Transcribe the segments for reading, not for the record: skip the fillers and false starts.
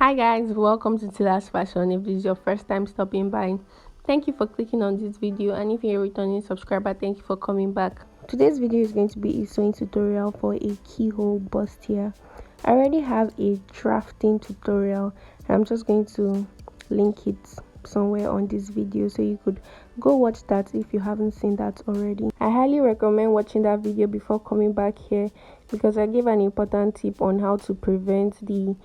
Hi guys, welcome to Tila's Fashion. If this is your first time stopping by, thank you for clicking on this video, and if you're a returning subscriber, thank you for coming back. Today's video is going to be a sewing tutorial for a keyhole bustier. I already have a drafting tutorial and I'm just going to link it somewhere on this video so you could go watch that if you haven't seen that already. I highly recommend watching that video before coming back here because I give an important tip on how to prevent the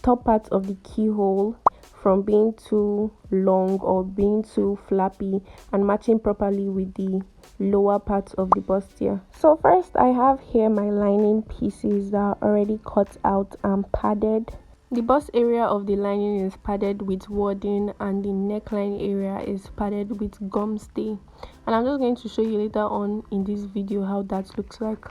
top part of the keyhole from being too long or being too flappy and matching properly with the lower part of the bustier. So first I have here my lining pieces that are already cut out and padded. The bust area of the lining is padded with wadding and the neckline area is padded with gum stay, and I'm just going to show you later on in this video how that looks like.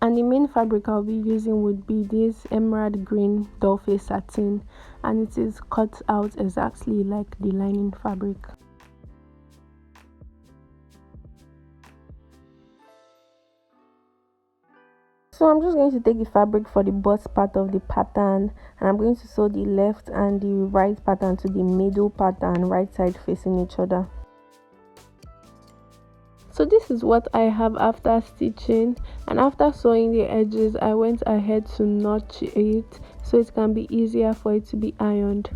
And the main fabric I'll be using would be this emerald green dollface satin, and it is cut out exactly like the lining fabric. So I'm just going to take the fabric for the bust part of the pattern, and I'm going to sew the left and the right pattern to the middle pattern, right side facing each other. So this is what I have after stitching, and after sewing the edges I went ahead to notch it so it can be easier for it to be ironed.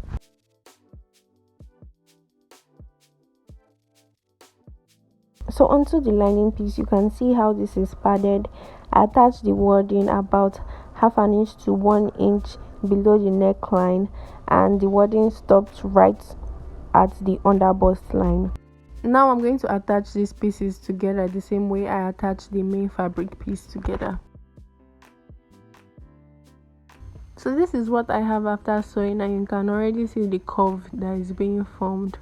So onto the lining piece, you can see how this is padded. I attached the wadding about half an inch to 1 inch below the neckline, and the wadding stopped right at the under bust line. Now I'm going to attach these pieces together the same way I attached the main fabric piece together. So this is what I have after sewing, and you can already see the curve that is being formed.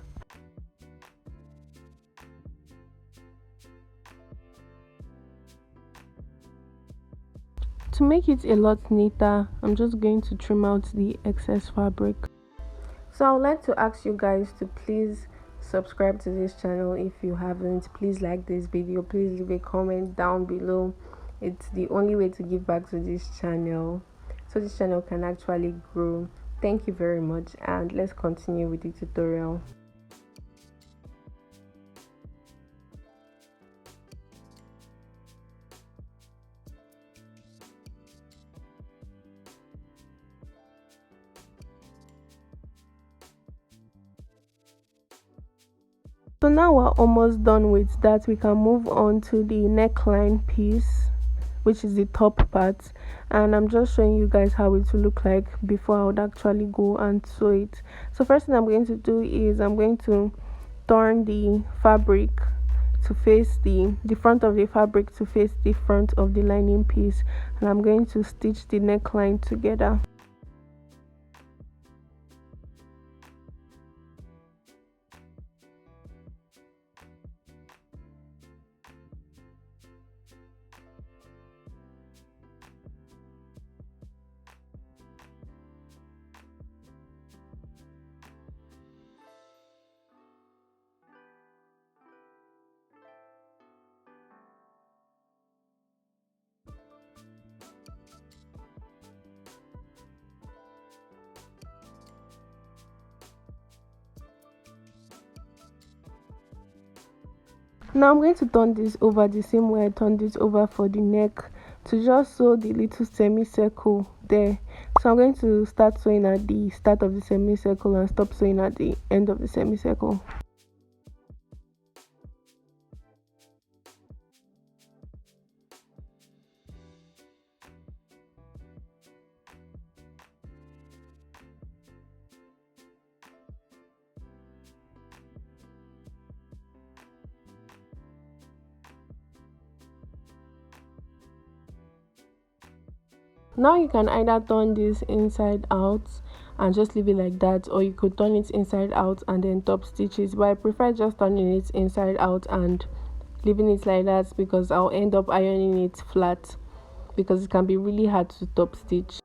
To make it a lot neater, I'm just going to trim out the excess fabric. So I would like to ask you guys to please subscribe to this channel if you haven't. Please like this video, please leave a comment down below. It's the only way to give back to this channel so this channel can actually grow. Thank you very much, and let's continue with the tutorial. So now we're almost done with that. We can move on to the neckline piece, which is the top part, and I'm just showing you guys how it will look like before I would actually go and sew it. So first thing I'm going to do is I'm going to turn the fabric to face the front of the fabric to face the front of the lining piece, and I'm going to stitch the neckline together. Now I'm going to turn this over the same way I turned it over for the neck, to just sew the little semicircle there. So I'm going to start sewing at the start of the semicircle and stop sewing at the end of the semicircle. Now you can either turn this inside out and just leave it like that, or you could turn it inside out and then top stitches, but I prefer just turning it inside out and leaving it like that because I'll end up ironing it flat because it can be really hard to top stitch.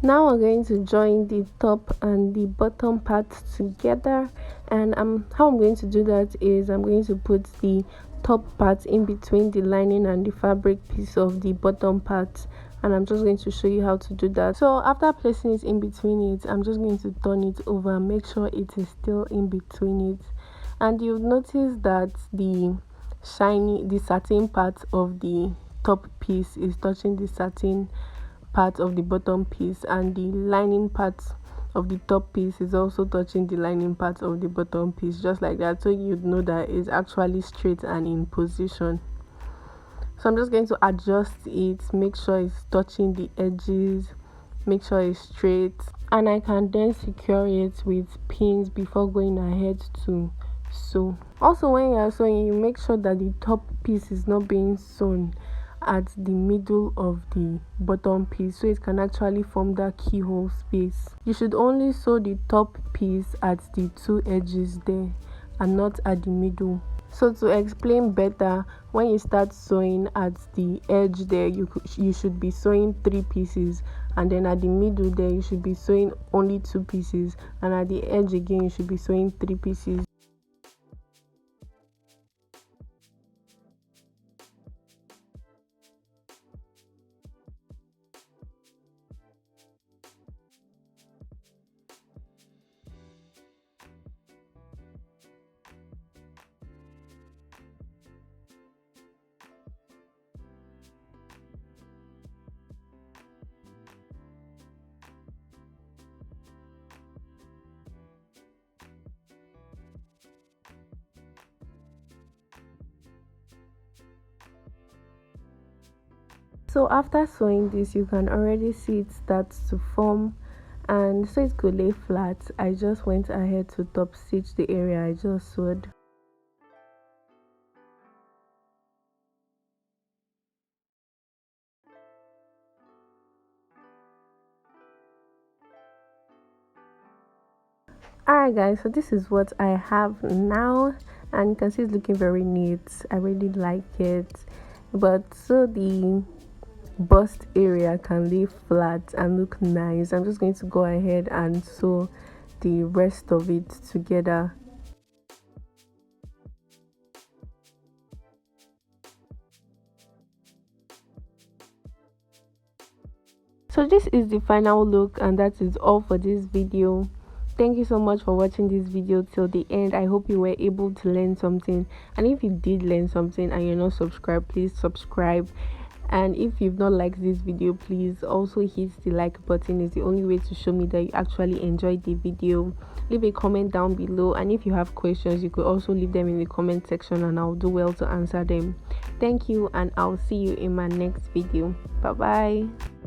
Now we're going to join the top and the bottom parts together, and how I'm going to do that is I'm going to put the top part in between the lining and the fabric piece of the bottom part, and I'm just going to show you how to do that. So after placing it in between it, I'm just going to turn it over, make sure it is still in between it, and you'll notice that the satin part of the top piece is touching the satin part of the bottom piece, and the lining part of the top piece is also touching the lining part of the bottom piece, just like that, so you'd know that it's actually straight and in position. So I'm just going to adjust it, make sure it's touching the edges, make sure it's straight, and I can then secure it with pins before going ahead to sew. Also, when you are sewing, you make sure that the top piece is not being sewn at the middle of the bottom piece, so it can actually form that keyhole space. You should only sew the top piece at the two edges there and not at the middle. So to explain better, when you start sewing at the edge there, you should be sewing 3 pieces, and then at the middle there you should be sewing only 2 pieces, and at the edge again you should be sewing 3 pieces. So after sewing this, you can already see it starts to form, and so it could lay flat, I just went ahead to top stitch the area I just sewed. Alright guys, so this is what I have now, and you can see it's looking very neat. I really like it. But so the bust area can lay flat and look nice, I'm just going to go ahead and sew the rest of it together. So this is the final look, and that is all for this video. Thank you so much for watching this video till the end. I hope you were able to learn something, and if you did learn something and you're not subscribed, please subscribe. And if you've not liked this video, please also hit the like button. It's the only way to show me that you actually enjoyed the video. Leave a comment down below, and if you have questions, you could also leave them in the comment section and I'll do well to answer them. Thank you, and I'll see you in my next video. Bye bye.